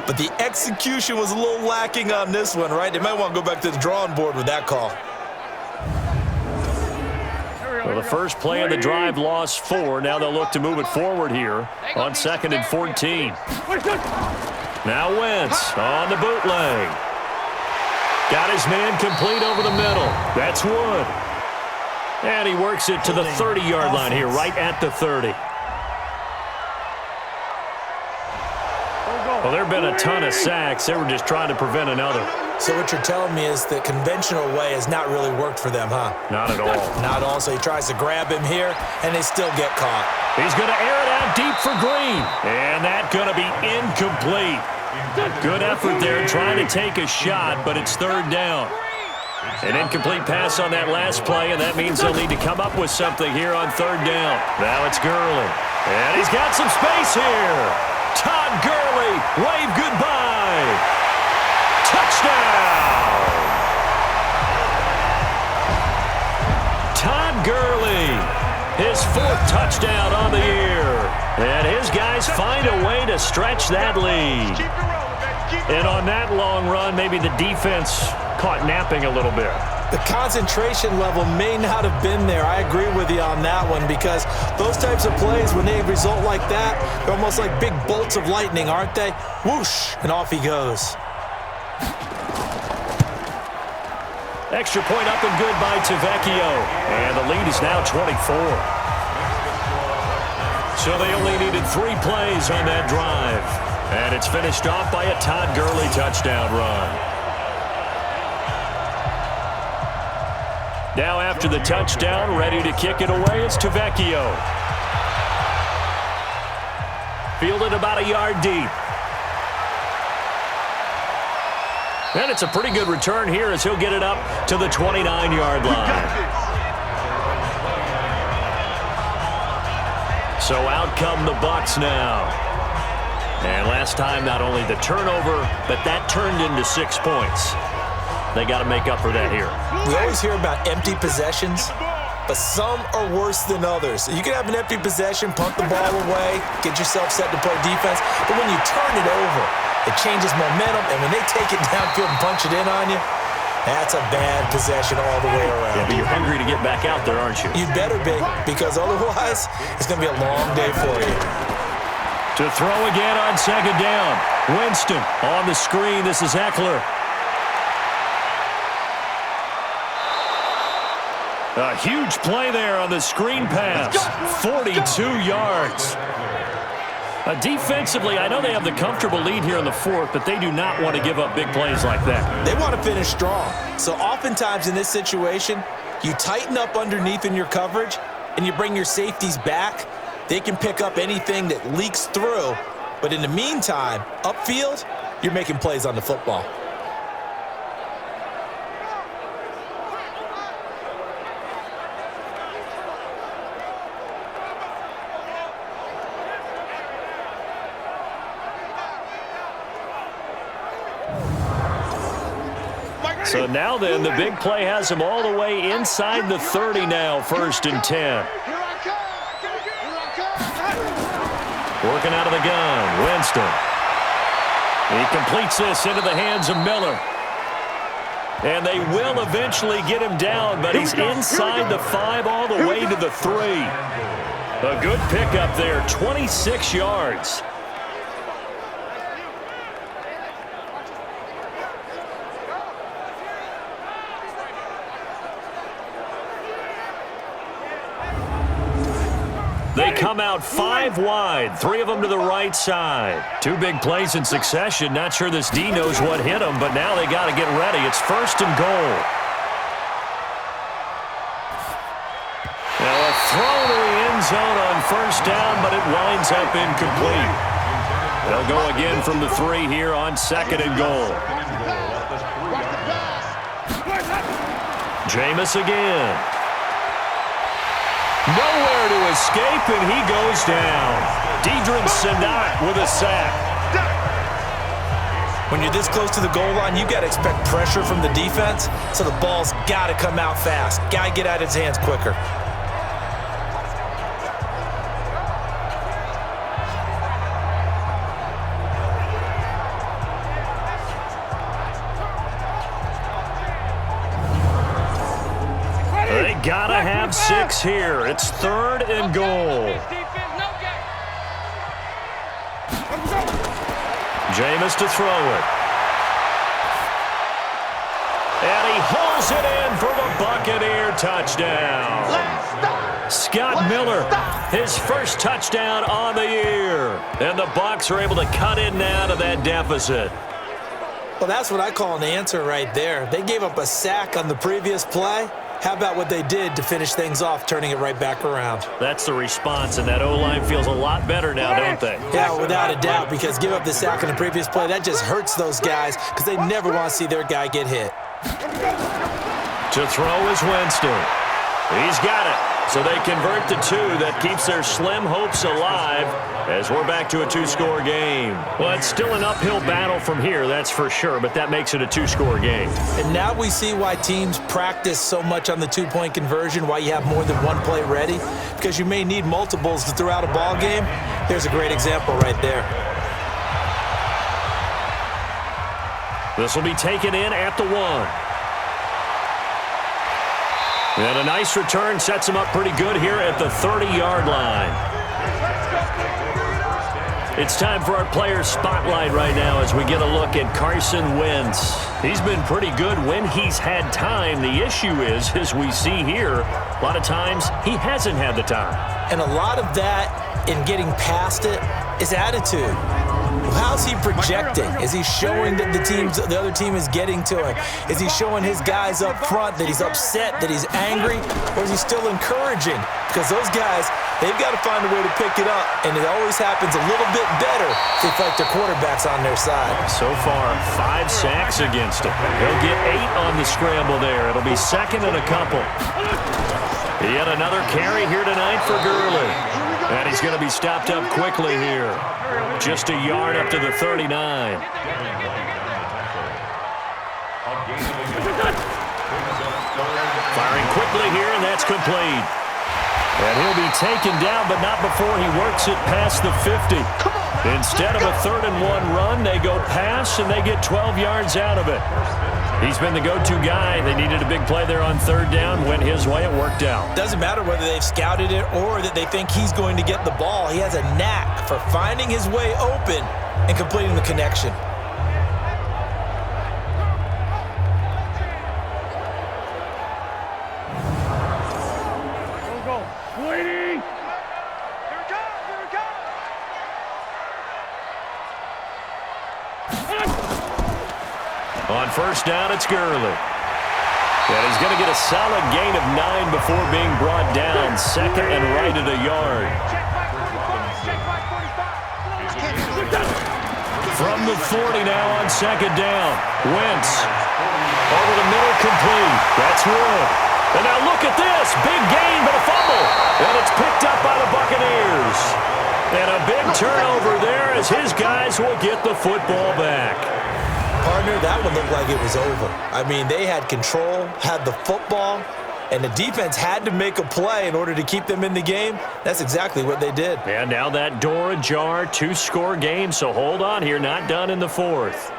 S3: But the execution was a little lacking on this one, right? They might want to go back to the drawing board with that call.
S2: Well, the first play of the drive lost 4. Now they'll look to move it forward here on 2nd and 14. Now Wentz on the bootleg. Got his man complete over the middle. That's Wood. And he works it to the 30-yard line here, right at the 30. Well, there have been a ton of sacks. They were just trying to prevent another.
S3: So what you're telling me is the conventional way has not really worked for them, huh?
S2: Not at all.
S3: Not at all. So he tries to grab him here, and they still get caught.
S2: He's going to air it out deep for Green. And that's going to be incomplete. Good effort there trying to take a shot, but it's 3rd down. An incomplete pass on that last play, and that means they'll need to come up with something here on 3rd down. Now it's Gurley. And he's got some space here. Todd Gurley, wave goodbye. Touchdown! Todd Gurley, his 4th touchdown on the year. And his guys find a way to stretch that lead. And on that long run, maybe the defense caught napping a little bit.
S3: The concentration level may not have been there. I agree with you on that one because those types of plays, when they result like that, they're almost like big bolts of lightning, aren't they? Whoosh, and off he goes.
S2: Extra point up and good by Tavecchio. And the lead is now 24. So they only needed 3 plays on that drive. And it's finished off by a Todd Gurley touchdown run. Now after the touchdown, ready to kick it away, it's Tavecchio. Fielded about a yard deep. And it's a pretty good return here as he'll get it up to the 29-yard line. So out come the Bucs now. And last time, not only the turnover, but that turned into 6 points. They got to make up for that here.
S3: We always hear about empty possessions, but some are worse than others. You can have an empty possession, punt the ball away, get yourself set to play defense, but when you turn it over, it changes momentum, and when they take it downfield and punch it in on you, that's a bad possession all the way around.
S2: Yeah, but you're hungry to get back out there, aren't you?
S3: You better be, because otherwise, it's going to be a long day for you.
S2: To throw again on 2nd down. Winston on the screen. This is Eckler. A huge play there on the screen pass. 42 yards. Defensively, I know they have the comfortable lead here in the 4th, but they do not want to give up big plays like that.
S3: They want to finish strong. So oftentimes in this situation, you tighten up underneath in your coverage, and you bring your safeties back. They can pick up anything that leaks through. But in the meantime, upfield, you're making plays on the football.
S2: So now then, the big play has him all the way inside the 30 now, 1st and 10. Working out of the gun, Winston. He completes this into the hands of Miller. And they will eventually get him down, but he's inside the 5 all the way to the 3. A good pickup there, 26 yards. They come out 5 wide, 3 of them to the right side. 2 big plays in succession. Not sure this D knows what hit them, but now they got to get ready. It's 1st and goal. Now a throw to the end zone on 1st down, but it winds up incomplete. They'll go again from the 3 here on 2nd and goal. Jameis again. Nowhere to escape, and he goes down. Deidrin Senat with a sack.
S3: When you're this close to the goal line, you got to expect pressure from the defense, so the ball's got to come out fast. Got to get out of his hands quicker.
S2: They gotta have 6 here. It's 3rd and goal. Jameis to throw it. And he hauls it in for the Buccaneer touchdown. Scott Miller, his first touchdown on the year. And the Bucs are able to cut in now to that deficit.
S3: Well, that's what I call an answer right there. They gave up a sack on the previous play. How about what they did to finish things off, turning it right back around?
S2: That's the response, and that O-line feels a lot better now, don't they?
S3: Yeah, without a doubt, because give up the sack on the previous play, that just hurts those guys because they never want to see their guy get hit.
S2: To throw is Winston. He's got it. So they convert the 2. That keeps their slim hopes alive as we're back to a 2-score game. Well, it's still an uphill battle from here, that's for sure, but that makes it a 2-score game.
S3: And now we see why teams practice so much on the 2-point conversion, why you have more than one play ready, because you may need multiples to throw out a ball game. There's a great example right there.
S2: This will be taken in at the 1. And a nice return sets him up pretty good here at the 30-yard line. It's time for our player spotlight right now as we get a look at Carson Wentz. He's been pretty good when he's had time. The issue is, as we see here, a lot of times he hasn't had the time.
S3: And a lot of that in getting past it is attitude. How's he projecting? Is he showing that the other team is getting to him? Is he showing his guys up front that he's upset, that he's angry? Or is he still encouraging? Because those guys, they've got to find a way to pick it up, and it always happens a little bit better if they fight their quarterbacks on their side.
S2: So far, 5 sacks against him. He'll get 8 on the scramble there. It'll be 2nd and a couple. Yet another carry here tonight for Gurley. And he's going to be stopped up quickly here. Just a yard up to the 39. Firing quickly here, and that's complete. And he'll be taken down, but not before he works it past the 50. Instead of a 3rd and 1 run, they go pass, and they get 12 yards out of it. He's been the go-to guy. They needed a big play there on 3rd down. Went his way. It worked out.
S3: Doesn't matter whether they've scouted it or that they think he's going to get the ball. He has a knack for finding his way open and completing the connection.
S2: On 1st down, it's Gurley. And he's going to get a solid gain of 9 before being brought down. 2nd and right at a yard. From the 40 now on 2nd down. Wentz. Over the middle, complete. That's Wood. And now look at this. Big gain, but a fumble. And it's picked up by the Buccaneers. And a big turnover there as his guys will get the football back.
S3: Partner, that one looked like it was over. I mean, they had control, had the football, and the defense had to make a play in order to keep them in the game. That's exactly what they did.
S2: And now that door ajar, 2-score game, so hold on here, not done in the 4th.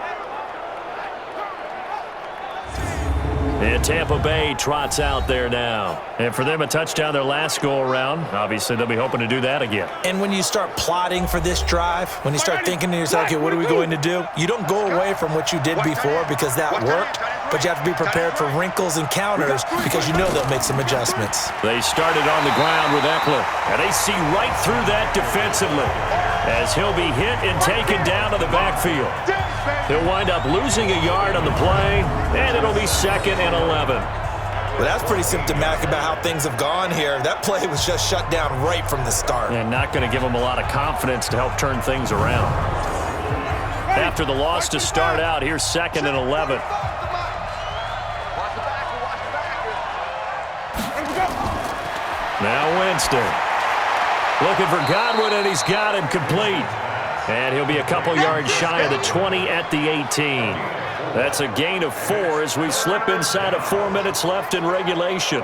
S2: And Tampa Bay trots out there now. And for them, a touchdown their last go-around. Obviously, they'll be hoping to do that again.
S3: And when you start plotting for this drive, when you start thinking to yourself, okay, what are we going to do? You don't go away from what you did before because that worked, but you have to be prepared for wrinkles and counters because you know they'll make some adjustments.
S2: They started on the ground with Eckler, and they see right through that defensively as he'll be hit and taken down to the backfield. He'll wind up losing a yard on the play, and it'll be 2nd and 11.
S3: Well, that's pretty symptomatic about how things have gone here. That play was just shut down right from the start.
S2: And not going to give them a lot of confidence to help turn things around. After the loss to start out, here's 2nd and 11. Now Winston. Looking for Godwin, and he's got him complete. And he'll be a couple yards shy of the 20 at the 18. That's a gain of 4 as we slip inside of 4 minutes left in regulation.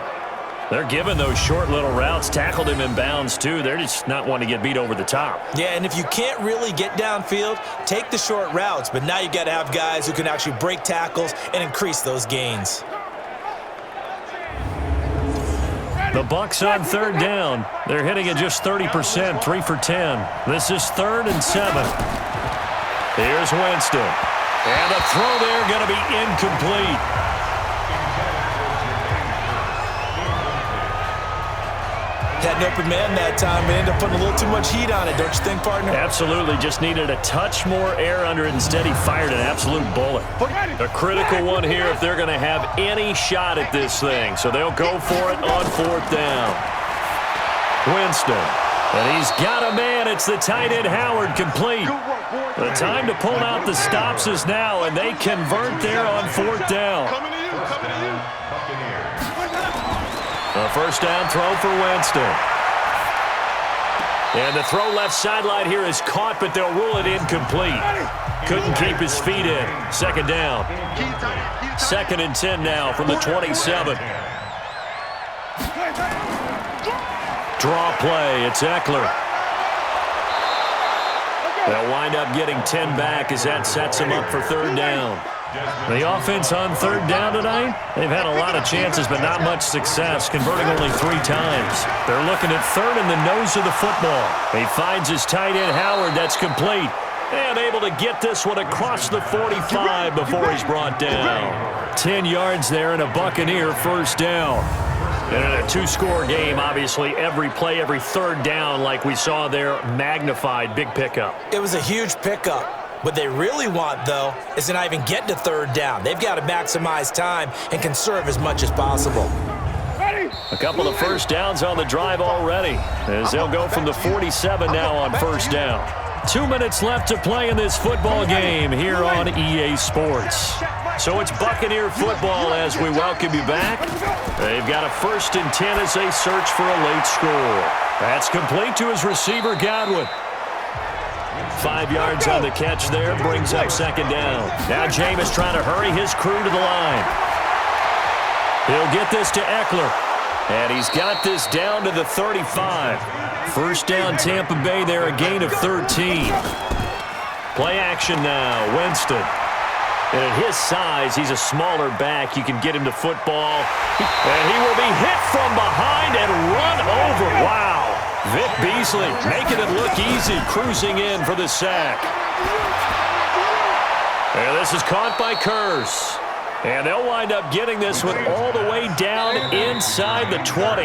S2: They're giving those short little routes. Tackled him in bounds, too. They're just not wanting to get beat over the top.
S3: Yeah, and if you can't really get downfield, take the short routes. But now you got to have guys who can actually break tackles and increase those gains.
S2: The Bucs on 3rd down. They're hitting at just 30%, 3 for 10. This is 3rd and 7. Here's Winston. And the throw there going to be incomplete.
S3: Had an open man that time, but ended up putting a little too much heat on it, don't you think, partner?
S2: Absolutely. Just needed a touch more air under it. Instead, he fired an absolute bullet. A critical one here if they're going to have any shot at this thing. So they'll go for it on 4th down. Winston. And he's got a man. It's the tight end Howard complete. The time to pull out the stops is now, and they convert there on 4th down. A 1st down throw for Winston. And the throw left sideline here is caught, but they'll rule it incomplete. Couldn't keep his feet in. 2nd down. 2nd and 10 now from the 27. Draw play. It's Eckler. They'll wind up getting 10 back as that sets them up for 3rd down. The offense on 3rd down tonight, they've had a lot of chances but not much success, converting only 3 times. They're looking at 3rd in the nose of the football. He finds his tight end Howard. That's complete. And able to get this one across the 45 before he's brought down. 10 yards there and a Buccaneer 1st down. And in a 2-score game, obviously, every play, every 3rd down, like we saw there, magnified, big pickup.
S3: It was a huge pickup. What they really want, though, is to not even get to 3rd down. They've got to maximize time and conserve as much as possible.
S2: A couple of 1st downs on the drive already, as they'll go from the 47 now on 1st down. 2 minutes left to play in this football game here on EA Sports. So it's Buccaneer football as we welcome you back. They've got a 1st and 10 as they search for a late score. That's complete to his receiver, Godwin. 5 yards on the catch there, brings up 2nd down. Now Jameis trying to hurry his crew to the line. He'll get this to Eckler. And he's got this down to the 35. 1st down Tampa Bay there, a gain of 13. Play action now, Winston. And at his size, he's a smaller back. You can get him to football. And he will be hit from behind and run over. Wow. Vic Beasley making it look easy, cruising in for the sack. And this is caught by Curse. And they'll wind up getting this one all the way down inside the 20.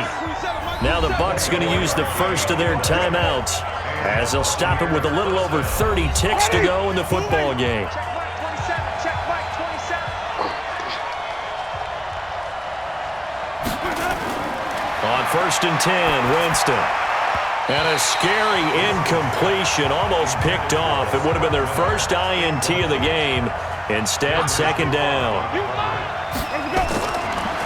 S2: Now the Bucs going to use the 1st of their timeouts as they'll stop it with a little over 30 ticks to go in the football game. On 1st and 10, Winston. And a scary incompletion, almost picked off. It would have been their first INT of the game. Instead, 2nd down.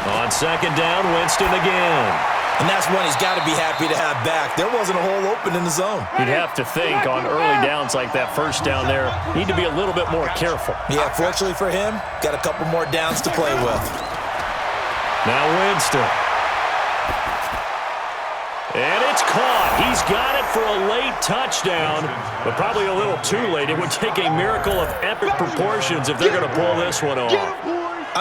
S2: On 2nd down, Winston again.
S3: And that's one he's got to be happy to have back. There wasn't a hole open in the zone.
S2: You'd have to think on early downs like that 1st down there, need to be a little bit more careful.
S3: Yeah, fortunately for him, got a couple more downs to play with.
S2: Now Winston. And it's caught. He's got it for a late touchdown, but probably a little too late. It would take a miracle of epic proportions if they're going to pull this one off.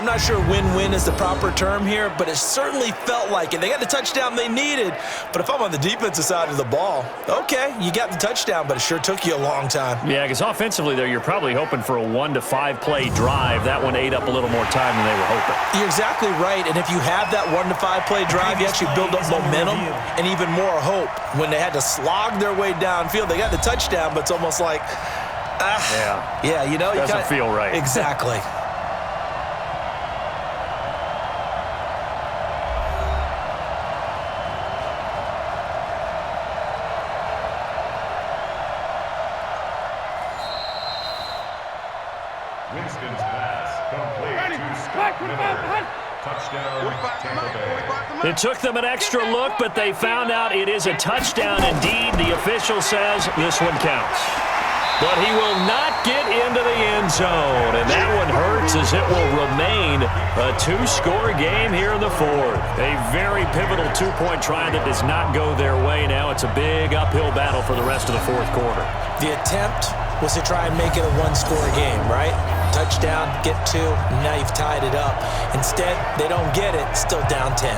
S3: I'm not sure win-win is the proper term here, but it certainly felt like it. They got the touchdown they needed, but if I'm on the defensive side of the ball, okay, you got the touchdown, but it sure took you a long time.
S2: Yeah, because offensively, though, you're probably hoping for a 1 to 5 play drive. That one ate up a little more time than they were hoping.
S3: You're exactly right, and if you have that 1 to 5 play drive, you actually build up momentum and even more hope. When they had to slog their way downfield, they got the touchdown, but it's almost like, yeah, you know,
S2: doesn't feel right.
S3: Exactly.
S4: Winston's pass complete to Scott Miller. Touchdown, Tampa Bay.
S2: It took them an extra look, but they found out it is a touchdown indeed. The official says this one counts. But he will not get into the end zone, and that one hurts as it will remain a 2-score game here in the fourth. A very pivotal 2-point try that does not go their way. Now it's a big uphill battle for the rest of the fourth quarter.
S3: The attempt was to try and make it a 1-score game, right? Touchdown, get 2, now you've tied it up. Instead, they don't get it, still down 10.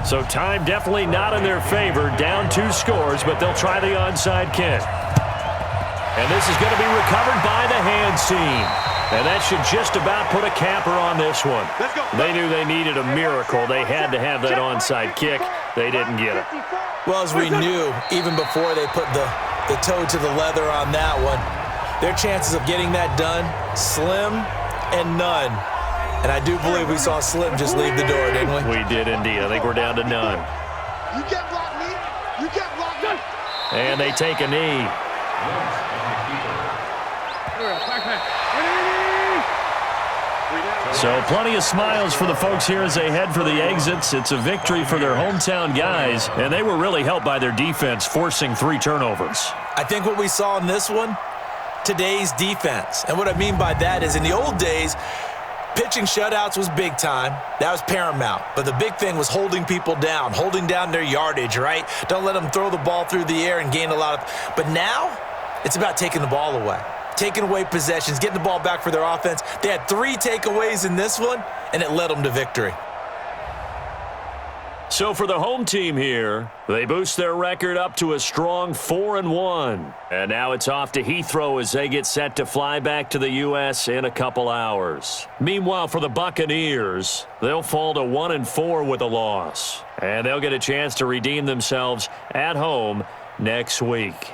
S2: So time definitely not in their favor. Down 2 scores, but they'll try the onside kick. And this is going to be recovered by the hands team. And that should just about put a capper on this one. They knew they needed a miracle. They had to have that onside kick. They didn't get it.
S3: Well, as we knew, even before they put the toe to the leather on that one, their chances of getting that done, slim and none. And I do believe we saw Slim just leave the door, didn't we?
S2: We did indeed. I think we're down to none.
S5: You can't block me. You can't block me.
S2: And they take a knee. So plenty of smiles for the folks here as they head for the exits. It's a victory for their hometown guys, and they were really helped by their defense, forcing 3 turnovers.
S3: I think what we saw in this one, today's defense. And what I mean by that is in the old days, pitching shutouts was big time. That was paramount. But the big thing was holding people down, holding down their yardage, right? Don't let them throw the ball through the air and gain a lot of... But now, it's about taking the ball away. Taking away possessions, getting the ball back for their offense. They had 3 takeaways in this one, and it led them to victory.
S2: So for the home team here, they boost their record up to a strong 4-1. And now it's off to Heathrow as they get set to fly back to the U.S. in a couple hours. Meanwhile, for the Buccaneers, they'll fall to 1-4 with a loss. And they'll get a chance to redeem themselves at home next week.